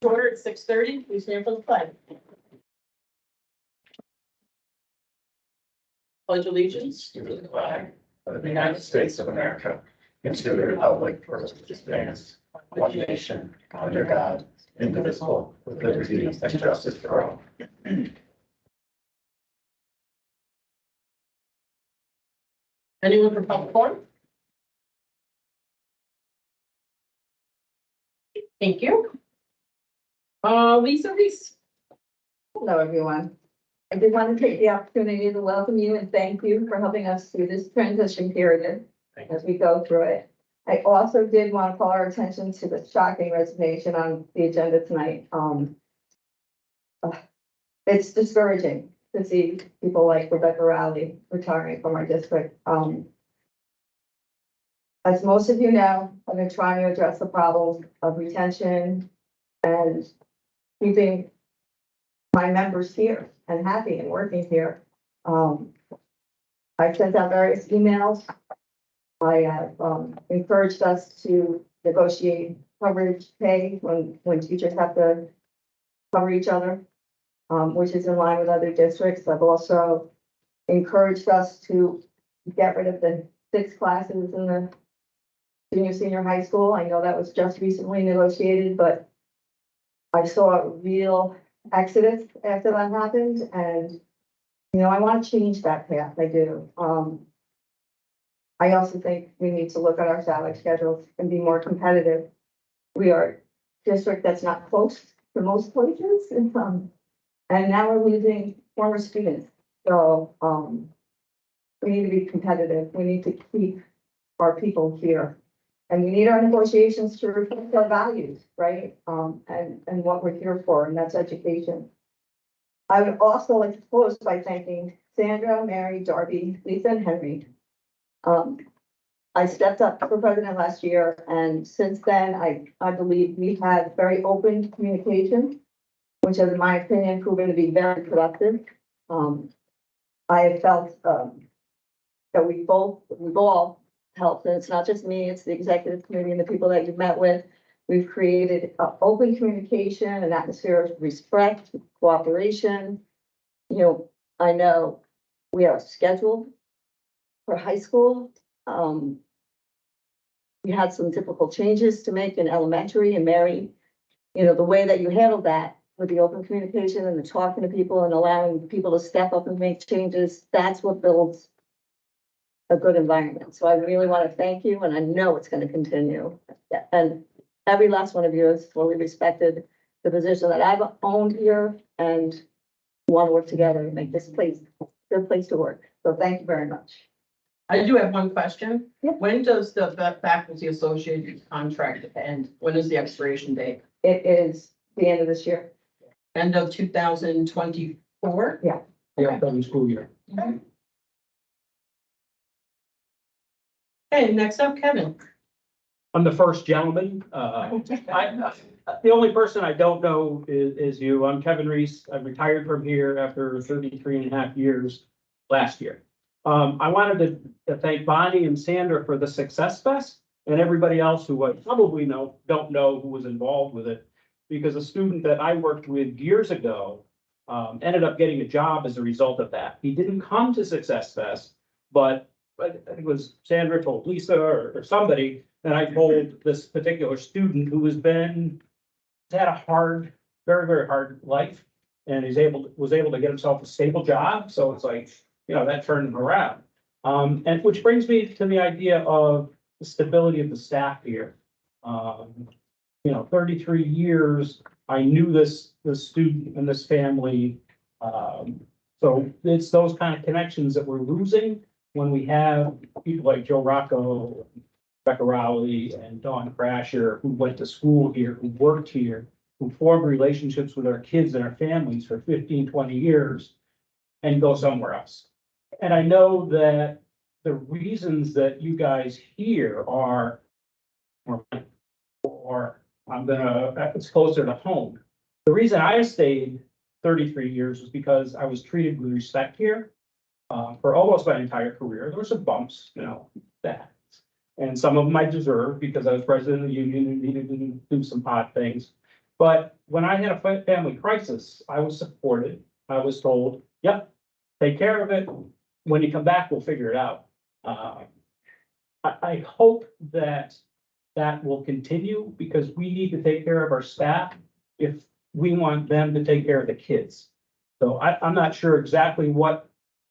Order at 6:30. Please stand for the flag. Pledge allegiance To the flag of the United States of America and to the republic for which it stands, one nation, under God, indivisible, with liberty and justice for all. Anyone from public forum? Thank you. Lisa Reese. Hello, everyone. I did want to take the opportunity to welcome you and thank you for helping us through this transition period as we go through it. I also did want to call our attention to the shocking resignation on the agenda tonight. It's discouraging to see people like Rebecca Rowley retiring from our district. As most of you know, I've been trying to address the problem of retention and keeping my members here and happy and working here. I've sent out various emails. I have encouraged us to negotiate coverage pay when teachers have to cover each other, which is in line with other districts. I've also encouraged us to get rid of the 6 classes in the senior high school. I know that was just recently negotiated, but I saw a real exodus after that happened, and I want to change that path. I do. I also think we need to look at our salary schedules and be more competitive. We are a district that's not close to most places, and now we're losing former students. So we need to be competitive. We need to keep our people here. And we need our negotiations to reflect our values, right? And what we're here for, and that's education. I would also like to close by thanking Sandra, Mary, Darby, Lisa, and Henry. I stepped up for president last year, and since then, I believe we've had very open communication, which has, in my opinion, proven to be very productive. I have felt that we've all helped, and it's not just me, it's the executive committee and the people that you've met with. We've created open communication, an atmosphere of respect, cooperation. I know we are scheduled for high school. We had some difficult changes to make in elementary, and Mary, the way that you handled that with the open communication and the talking to people and allowing people to step up and make changes, that's what builds a good environment. So I really want to thank you, and I know it's going to continue. And every last one of you has fully respected the position that I've owned here and want to work together to make this place a good place to work. So thank you very much. I do have one question. Yeah. When does the faculty associated contract end? When is the expiration date? It is the end of this year. End of 2024? Yeah. The upcoming school year. Okay, next up, Kevin. I'm the first gentleman. The only person I don't know is you. I'm Kevin Reese. I retired from here after 33.5 years last year. I wanted to thank Bonnie and Sandra for the Success Fest and everybody else who I probably don't know who was involved with it, because a student that I worked with years ago ended up getting a job as a result of that. He didn't come to Success Fest, but I think it was Sandra told Lisa or somebody, and I told this particular student who had a hard, very, very hard life, and was able to get himself a stable job. So it's like, that turned him around. And which brings me to the idea of the stability of the staff here. 33 years, I knew this student and this family. So it's those kind of connections that we're losing when we have people like Joe Rocco, Rebecca Rowley, and Dawn Crasher, who went to school here, who worked here, who formed relationships with our kids and our families for 15, 20 years, and go somewhere else. And I know that the reasons that you guys here are, or it's closer to home. The reason I stayed 33 years was because I was treated with respect here for almost my entire career. There were some bumps, that. And some of them I deserved because I was president of the union and needed to do some odd things. But when I had a family crisis, I was supported. I was told, yep, take care of it. When you come back, we'll figure it out. I hope that that will continue because we need to take care of our staff if we want them to take care of the kids. So I'm not sure exactly what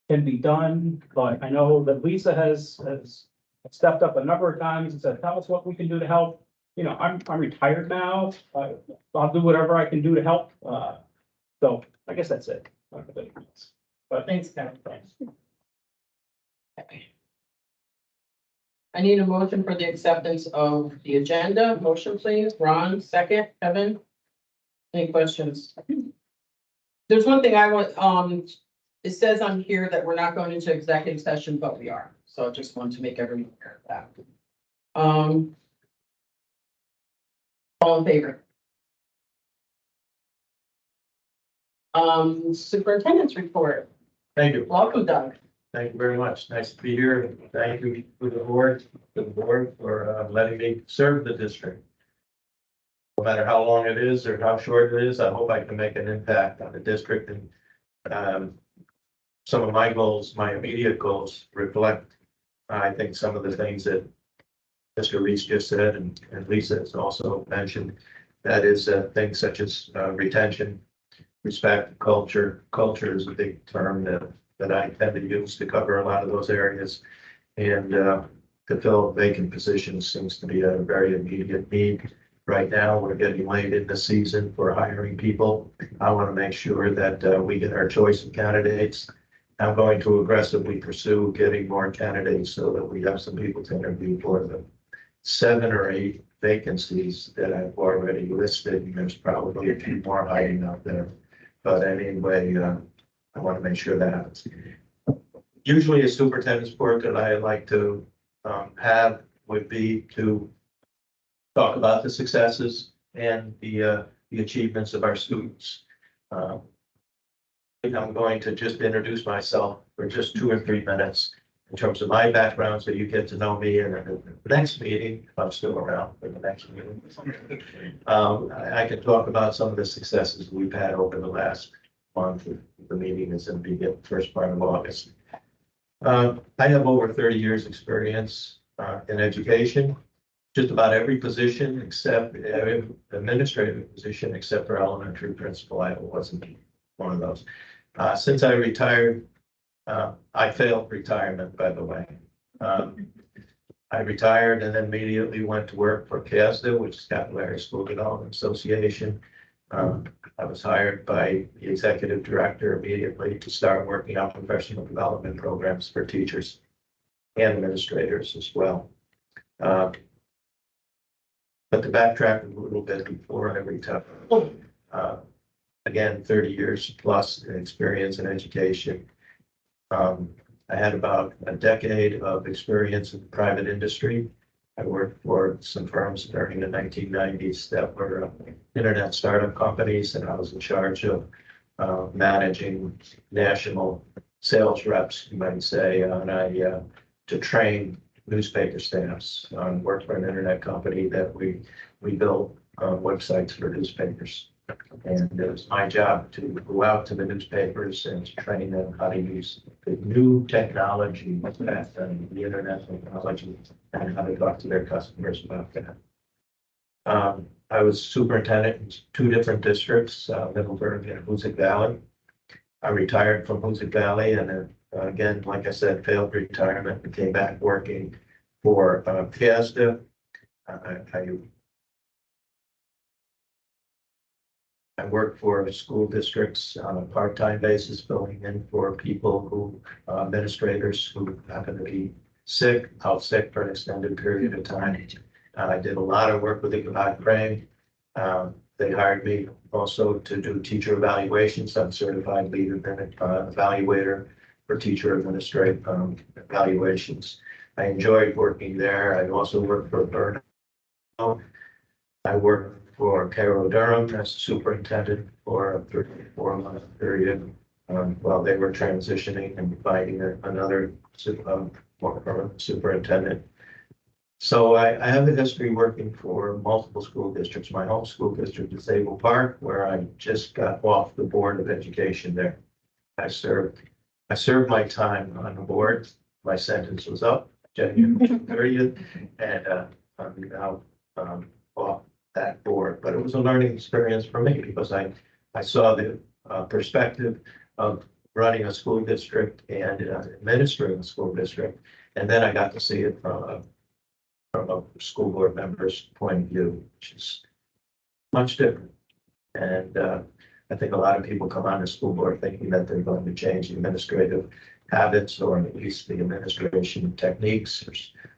can be done, but I know that Lisa has stepped up a number of times and said, tell us what we can do to help. You know, I'm retired now. I'll do whatever I can do to help. So I guess that's it. But Thanks, Kevin. thanks. I need a motion for the acceptance of the agenda. Motion, please. Ron, second. Kevin? Any questions? There's one thing I want, it says on here that we're not going into executive session, but we are. So I just want to make everyone aware of that. All in favor? Superintendent's report. Thank you. Welcome, Doug. Thank you very much. Nice to be here. Thank you to the board for letting me serve the district. No matter how long it is or how short it is, I hope I can make an impact on the district, and some of my goals, my immediate goals reflect, I think, some of the things that Mr. Reese just said and Lisa has also mentioned. That is things such as retention, respect, culture. Culture is a big term that I tend to use to cover a lot of those areas. And to fill vacant positions seems to be a very immediate need. Right now, we're getting late in the season for hiring people. I want to make sure that we get our choice of candidates. I'm going to aggressively pursue getting more candidates so that we have some people to interview for the 7 or 8 vacancies that I've already listed. And there's probably a few more hiding out there. But anyway, I want to make sure that happens. Usually a superintendent's report that I like to have would be to talk about the successes and the achievements of our students. I'm going to just introduce myself for just 2 or 3 minutes in terms of my background, so you get to know me. And in the next meeting, if I'm still around for the next meeting, I can talk about some of the successes we've had over the last month. The meeting is in the first part of August. I have over 30 years experience in education. Just about every position except administrative position, except for elementary principal. I wasn't one of those. Since I retired, I failed retirement, by the way. I retired and then immediately went to work for CASDA, which is Capital Area School Development Association. I was hired by the executive director immediately to start working on professional development programs for teachers and administrators as well. But to backtrack a little bit before I retire, again, 30 years plus experience in education. I had about a decade of experience in the private industry. I worked for some firms during the 1990s that were internet startup companies, and I was in charge of managing national sales reps, you might say, to train newspaper staffs. Worked for an internet company that we built websites for newspapers. And it was my job to go out to the newspapers and to train them how to use the new technology, the internet technology, and how to talk to their customers about that. I was superintendent in 2 different districts, Middleburg and Hoosick Valley. I retired from Hoosick Valley and again, like I said, failed retirement and came back working for CASDA. I worked for school districts on a part-time basis, filling in for people who, administrators who happen to be sick, out sick for an extended period of time. I did a lot of work with the Goodbye Praying. They hired me also to do teacher evaluations. I'm certified lead evaluator for teacher administrative evaluations. I enjoyed working there. I also worked for Burnout. I worked for Carol Durham as superintendent for a 34-month period while they were transitioning and finding another superintendent. So I have a history working for multiple school districts. My home school district is Able Park, where I just got off the Board of Education there. I served my time on the board. My sentence was up January 30th, and I'm now off that board. But it was a learning experience for me because I saw the perspective of running a school district and administering a school district. And then I got to see it from a school board member's point of view, which is much different. And I think a lot of people come on the school board thinking that they're going to change administrative habits or at least the administration techniques or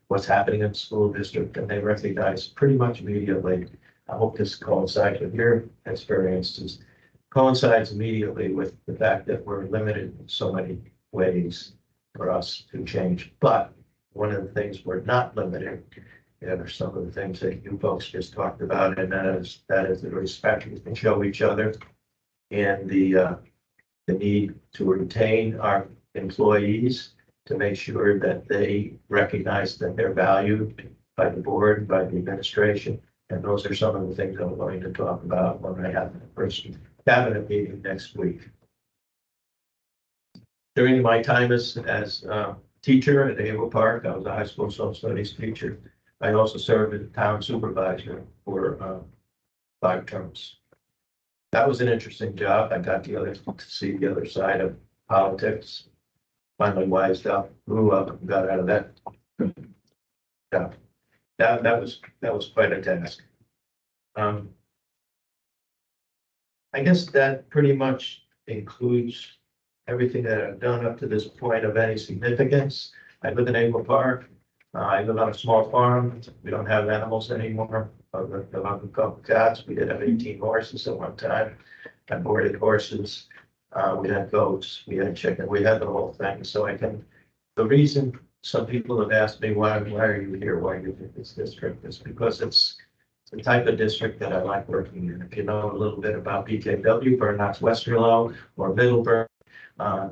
what's happening in the school district, and they recognize pretty much immediately. I hope this coincides with your experiences, coincides immediately with the fact that we're limited in so many ways for us to change. But one of the things we're not limited are some of the things that you folks just talked about, and that is the respect we can show each other and the need to retain our employees, to make sure that they recognize that they're valued by the board, by the administration. And those are some of the things I'm going to talk about when I have the first cabinet meeting next week. During my time as teacher at Able Park, I was a high school social studies teacher. I also served as town supervisor for 5 terms. That was an interesting job. I got to see the other side of politics. Finally wised up, grew up, and got out of that. Yeah, that was quite a task. I guess that pretty much includes everything that I've done up to this point of any significance. I live in Able Park. I live on a small farm. We don't have animals anymore. I have a couple cats. We did have 18 horses at one time. I boarded horses. We had goats. We had chicken. We had the whole thing. So the reason some people have asked me, why are you here? Why are you in this district? Is because it's the type of district that I like working in. If you know a little bit about BKW, Burnox Westerlo, or Middleburg,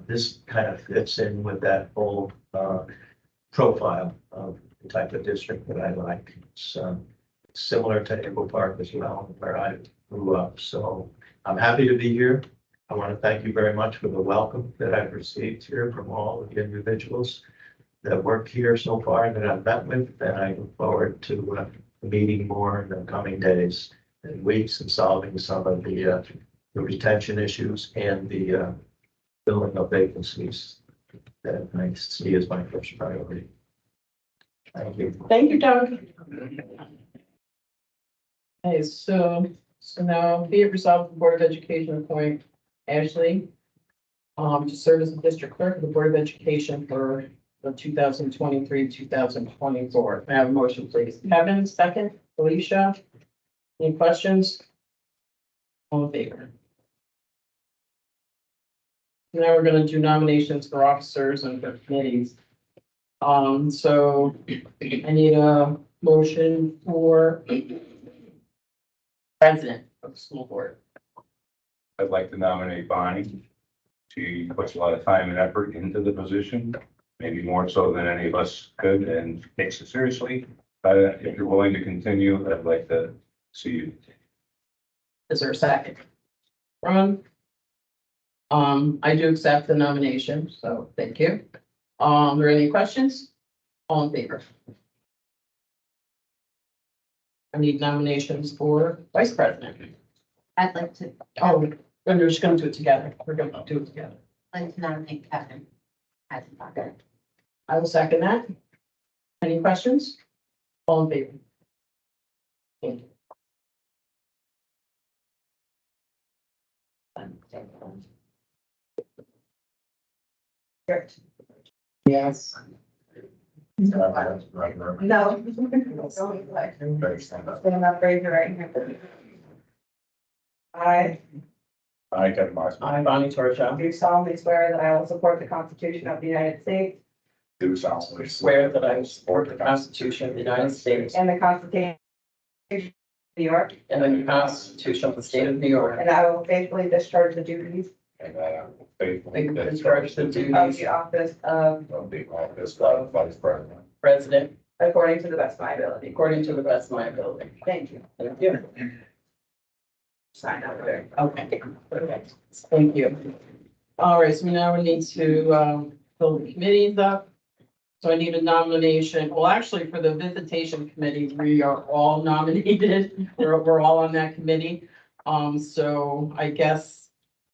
this kind of fits in with that whole profile of the type of district that I like. It's similar to Able Park as well, where I grew up. So I'm happy to be here. I want to thank you very much for the welcome that I've received here from all of the individuals that work here so far and that I've met with. And I look forward to meeting more in the coming days and weeks and solving some of the retention issues and the filling of vacancies that I see as my first priority. Thank you. Thank you, Doug. Okay, so now be it resolved, the Board of Education appoint Ashley to serve as the district clerk of the Board of Education for the 2023-2024. May I have a motion, please? Kevin, second. Alicia, any questions? All in favor? Now we're going to do nominations for officers and for committees. So I need a motion for president of the school board. I'd like to nominate Bonnie. She puts a lot of time and effort into the position, maybe more so than any of us could, and takes it seriously. If you're willing to continue, I'd like to see you. Is there a second? Ron? I do accept the nomination, so thank you. Are there any questions? All in favor? I need nominations for vice president. I'd like to, Oh, we're just gonna do it together. We're gonna do it together. nominate Kevin as a partner. I will second that. Any questions? All in favor? Thank you. Yes. No. Stand up, raise your right hand. I I got my. I, Bonnie Torcha, do solemnly swear that I will support the Constitution of the United States Do solemnly swear that I will support the Constitution of the United States and the Constitution of New York, and the Constitution of the State of New York, and I will faithfully discharge the duties and that I will faithfully and discharge the of duties the office of of the office of vice president president according to the best of my ability. according to the best of my ability. Thank you. Thank you. Sign up there. Okay, perfect. Thank you. All right, so now we need to, fill the committees up. So I need a nomination. Well, actually, for the visitation committee, we are all nominated. We're all on that committee. So I guess,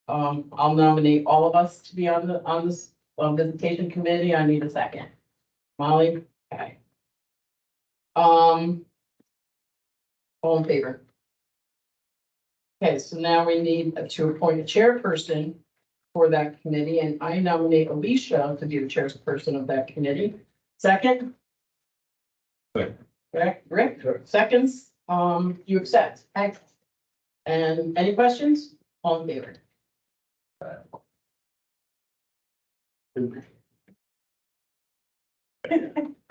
I'll nominate all of us to be on this, visitation committee. I need a second. Molly? Okay. All in favor? Okay, so now we need to appoint a chairperson for that committee, and I nominate Alicia to be the chairperson of that committee. Second? Second. Rick, seconds, you accept? Thanks. And any questions? All in favor?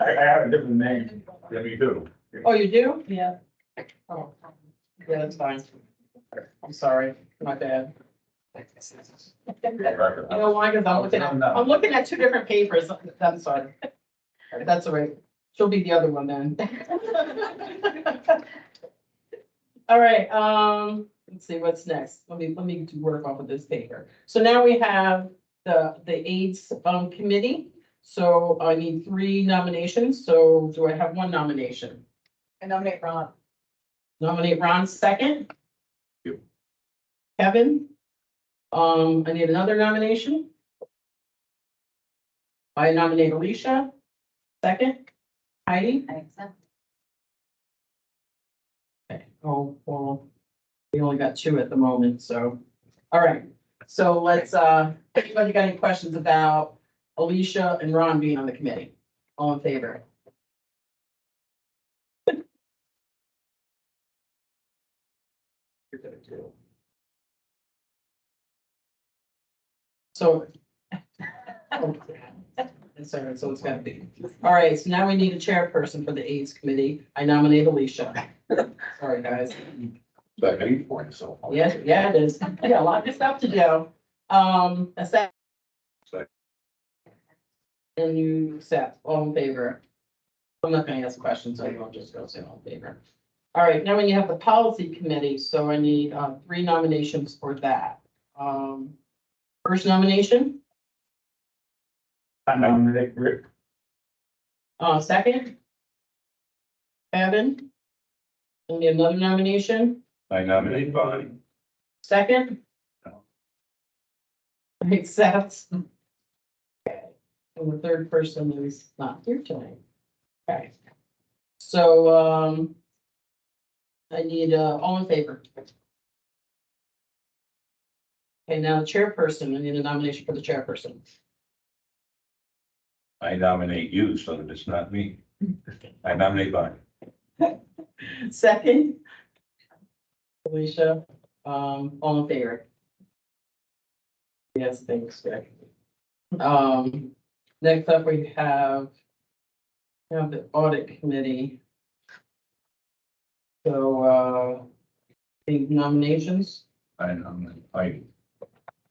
I have a different name than you do. Oh, you do? Yeah. Oh, yeah, that's fine. I'm sorry, my bad. You know why? Because I'm looking at two different papers. I'm sorry. That's all right. She'll be the other one then. All right, let's see, what's next? Let me do work off of this paper. So now we have the AIDS, committee. So I need 3 nominations. So do I have one nomination? I nominate Ron. Nominate Ron second. You. Kevin. I need another nomination. I nominate Alicia. Second. Heidi. I accept. Okay. Oh, well, we only got 2 at the moment, so, all right. So let's, anybody got any questions about Alicia and Ron being on the committee? All in favor? You're gonna do. So. Sorry, so it's gotta be. All right, so now we need a chairperson for the AIDS committee. I nominate Alicia. Sorry, guys. Second point, so. Yeah, it is. Yeah, a lot of stuff to do. A second. Second. And you accept, all in favor. I'm not gonna ask questions, so I'll just go say all in favor. All right, now when you have the policy committee, so I need 3 nominations for that. First nomination, I nominate Rick. second. Evan. And another nomination, I nominate Bonnie. second. No. Accept. Okay, and the third person is not here tonight. Okay. So, I need, all in favor. Okay, now the chairperson, I need a nomination for the chairperson. I nominate you so that it's not me. I nominate Bonnie. Second. Alicia, all in favor. Yes, thanks, Greg. Next up, we have the audit committee. So, the nominations, I nominate Heidi.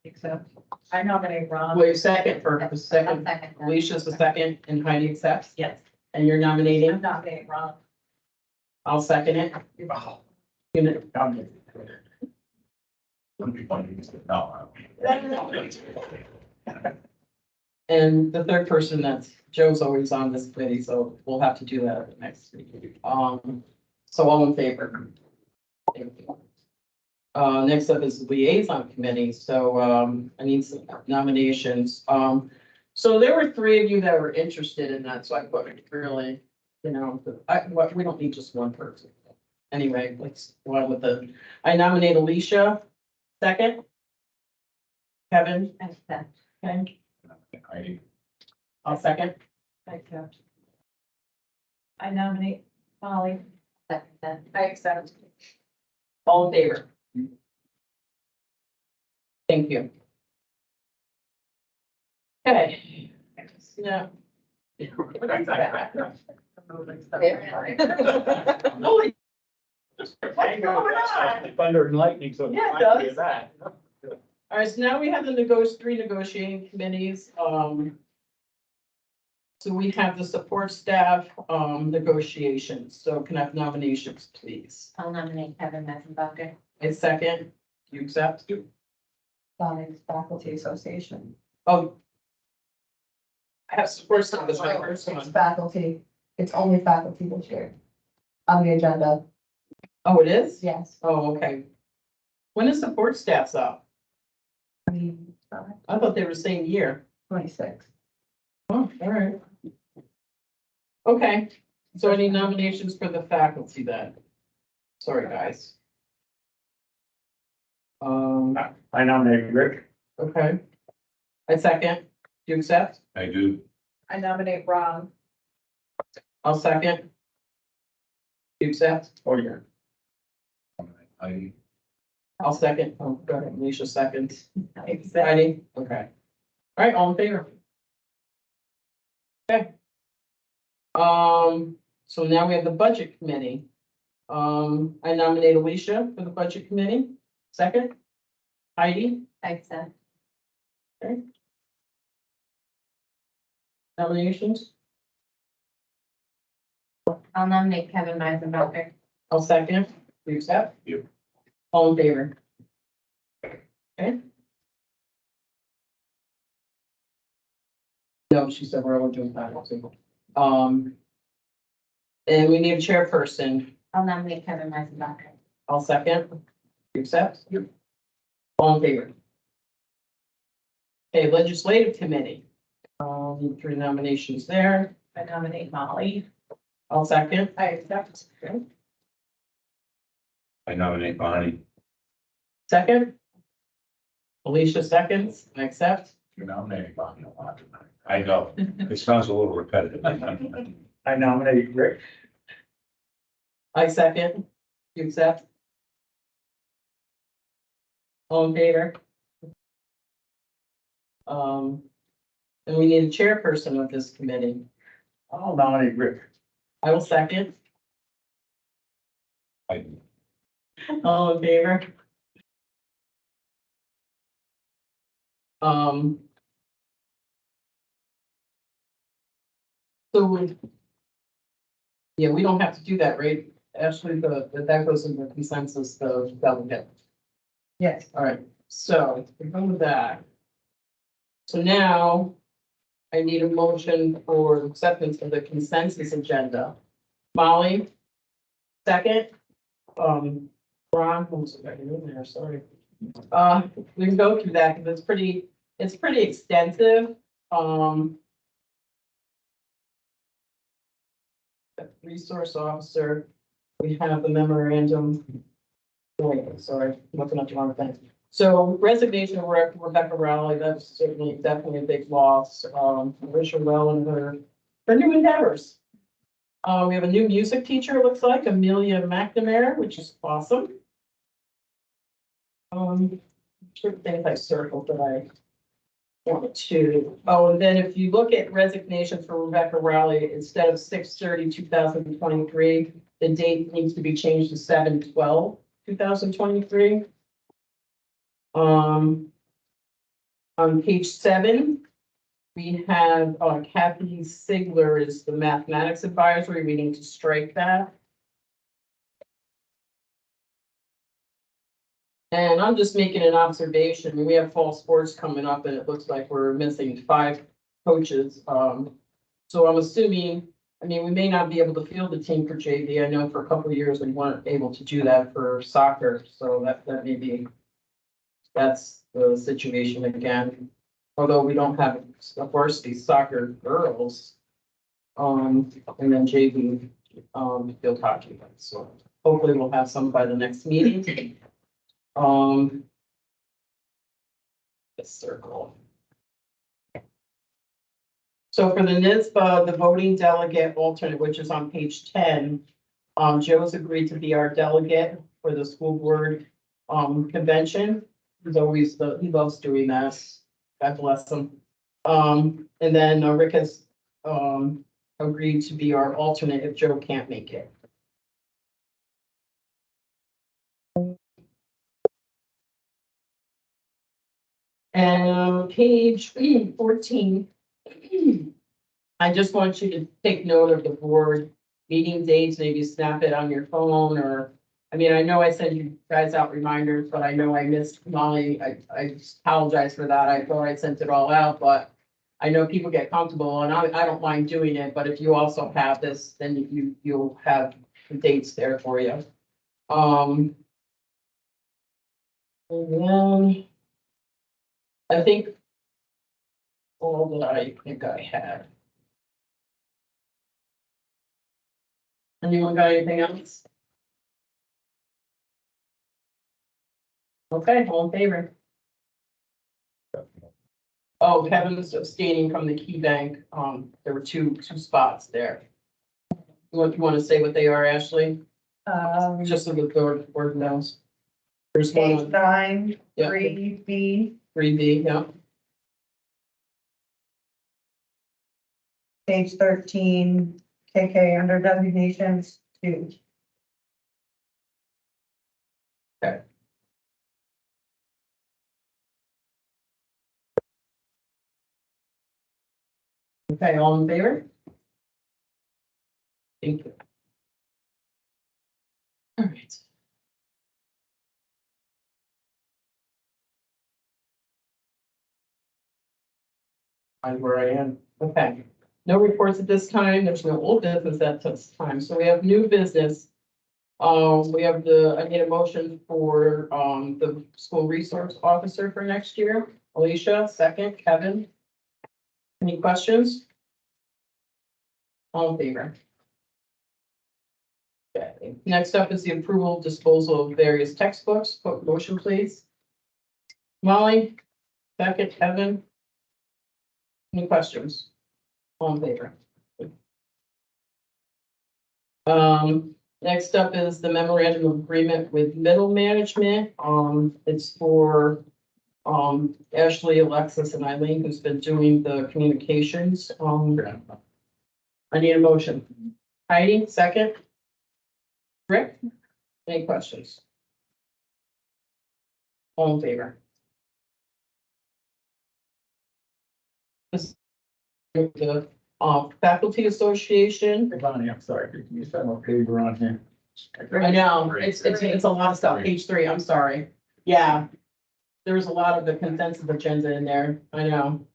accept. I nominate Ron. Wait, second for the I'll second, second that. Alicia's the second, and Heidi accepts, Yes. and you're nominating, Nominate Ron. I'll second it. You know- And the third person, that's Joe's always on this committee, so we'll have to do that at the next meeting. So all in favor? Thank you. Next up is liaison committee, so, I need some nominations. So there were 3 of you that were interested in that, so I put really, we don't need just one person. Anyway, let's go on with I nominate Alicia, second. Kevin, I accept. okay, Heidi. I'll second. I accept. I nominate Molly. Second that. I accept. All in favor? Thank you. Okay. Yeah. Holy- What's going on? Thunder and lightning, so. Yeah, it does. All right, so now we have the 3 negotiating committees. So we have the support staff, negotiations. So can I have nominations, please? I'll nominate Kevin Messenbacher. A second, you accept? Sonics Faculty Association. Oh. I have support staff as my first It's one. faculty, it's only faculty this year. On the agenda, Oh, it is? yes. Oh, okay. When is support staff's up? I thought they were same year. 26. Oh, all right. Okay, so any nominations for the faculty then? Sorry, guys. I nominate Rick. Okay. I second. Do you accept? I do. I nominate Ron. I'll second. Do you accept? Oh, yeah. I, I'll second. Oh, go ahead, Alicia seconds. Exciting. Okay. All right, all in favor? Okay. So now we have the budget committee. I nominate Alicia for the budget committee. Second. Heidi, I accept. nominations. I'll nominate Kevin Messenbacher. I'll second. Do you accept? Yep. All in favor? Okay. No, she said we're only doing faculty. And we need a chairperson. I'll nominate Kevin Messenbacher. I'll second. You accept? Yep. All in favor? Okay, legislative committee. Need 3 nominations there. I nominate Molly. I'll second. I accept. Okay. I nominate Bonnie. Second. Alicia seconds. I accept. You're nominating Bonnie a lot tonight. I know. It sounds a little repetitive. I nominate Rick. I second. You accept? All in favor? And we need a chairperson of this committee. I'll nominate Rick. I will second. I, All in favor? So yeah, we don't have to do that, right? Actually, that goes in the consensus, the delegate. Yes. All right, so we're done with that. So now I need a motion for acceptance of the consensus agenda. Molly, second. Ron, who's in there, sorry. We can go through that because it's pretty extensive. Resource officer, we have the memorandum. Wait, sorry, looking at the wrong thing. So resignation of Rebecca Rowley, that's certainly definitely a big loss. Wish her well in her new endeavors. We have a new music teacher, it looks like, Amelia McNamara, which is awesome. Certain things I circled that I wanted to. Oh, and then if you look at resignation for Rebecca Rowley, instead of 6/30/2023, the date needs to be changed to 7/12/2023. On page 7, we have Kathy Sigler is the mathematics advisory. We need to strike that. And I'm just making an observation. We have fall sports coming up and it looks like we're missing 5 coaches. So I'm assuming, I mean, we may not be able to field the team for JV. I know for a couple of years we weren't able to do that for soccer. So that may be, that's the situation again. Although we don't have, of course, these soccer girls. And then JV, field hockey. So hopefully we'll have some by the next meeting. The circle. So for the NISBA, the voting delegate alternate, which is on page 10, Joe's agreed to be our delegate for the school board, convention. He's always, he loves doing that. God bless him. And then Rick has, agreed to be our alternate if Joe can't make it. And page 14, I just want you to take note of the board meeting dates, maybe snap it on your phone or, I mean, I know I send you guys out reminders, but I know I missed Molly. I apologize for that. I thought I sent it all out, but I know people get comfortable and I don't mind doing it, but if you also have this, then you'll have the dates there for you. And then I think all that I think I had. Anyone got anything else? Okay, all in favor? Oh, Kevin's abstaining from the key bank. There were two spots there. You want to say what they are, Ashley? Just so the board knows. There's Page one, 9, Yeah. 3B, 3B, yeah. page 13, KK under designations 2. Okay, all in favor? Thank you. All right. I'm where I am. Okay. No reports at this time. There's no old business at this time. So we have new business. We have I need a motion for, the school resource officer for next year. Alicia, second. Kevin? Any questions? All in favor? Okay. Next up is the approval disposal of various textbooks. Motion, please. Molly, second. Kevin? Any questions? All in favor? Next up is the memorandum of agreement with middle management. It's for, Ashley, Alexis, and Eileen, who's been doing the communications. I need a motion. Heidi, second. Rick, any questions? All in favor? This is the, faculty association. Bonnie, I'm sorry, can you tell me what page we're on here? I know, it's a lot of stuff, page 3, I'm sorry. Yeah. There's a lot of the consensus agenda in there, I know.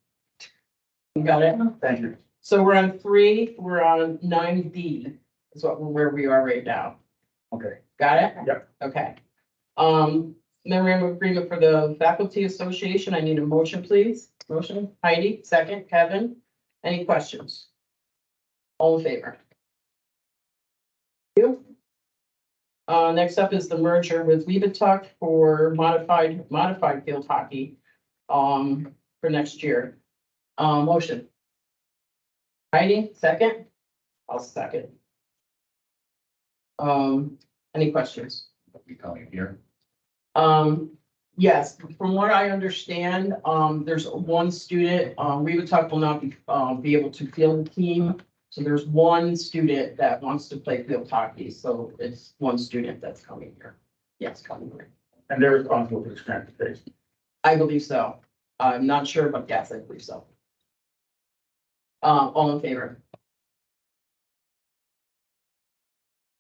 You got it? Thank you. So we're on 3, we're on 9D, is where we are right now. Okay. Got it? Yep. Okay. Memorandum of agreement for the faculty association, I need a motion, please. Motion, Heidi, second, Kevin, any questions? All in favor? Thank you. Next up is the merger with Weebatuck for modified field hockey, for next year. Motion. Heidi, second? I'll second. Any questions? We coming here. Yes, from what I understand, there's one student, Weebatuck will not be able to field the team. So there's one student that wants to play field hockey, so it's one student that's coming here. Yes, coming here. And they're responsible for the transportation. I believe so. I'm not sure, but yes, I believe so. All in favor?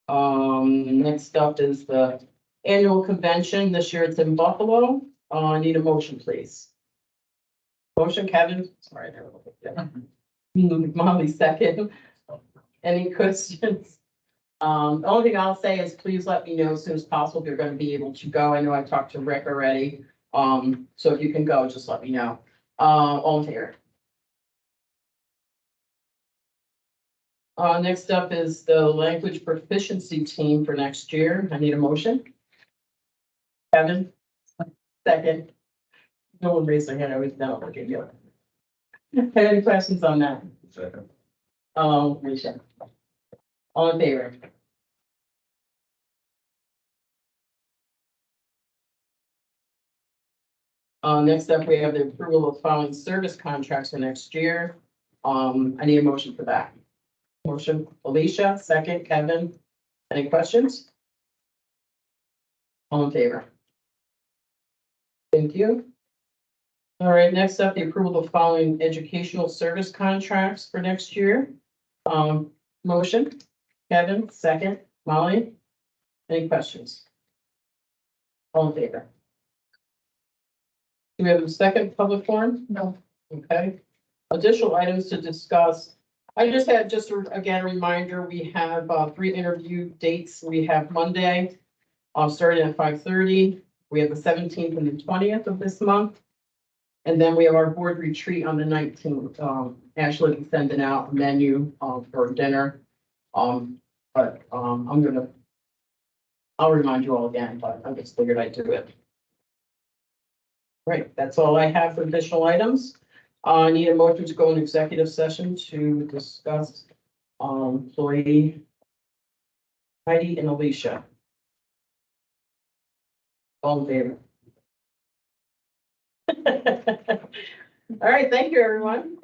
Next up is the annual convention. This year it's in Buffalo. I need a motion, please. Motion, Kevin? Sorry. I never looked at that. Molly, second. Any questions? The only thing I'll say is please let me know as soon as possible if you're going to be able to go. I know I talked to Rick already. So if you can go, just let me know. All in favor? Next up is the language proficiency team for next year. I need a motion. Kevin, second. No one raised their hand. I was not looking at you. Any questions on that? Second. Alicia. All in favor? Next up, we have the approval of following service contracts for next year. I need a motion for that. Motion, Alicia, second, Kevin. Any questions? All in favor? Thank you. All right, next up, the approval of following educational service contracts for next year. Motion, Kevin, second, Molly. Any questions? All in favor? Do we have a second public forum? No. Okay. Additional items to discuss. I just had again, a reminder, we have 3 interview dates. We have Monday, starting at 5:30. We have the 17th and the 20th of this month. And then we have our board retreat on the 19th. Ashley is sending out a menu for dinner. But I'll remind you all again, but I just figured I'd do it. Right, that's all I have for additional items. I need a motion to go in executive session to discuss employee Heidi and Alicia. All in favor? All right, thank you, everyone.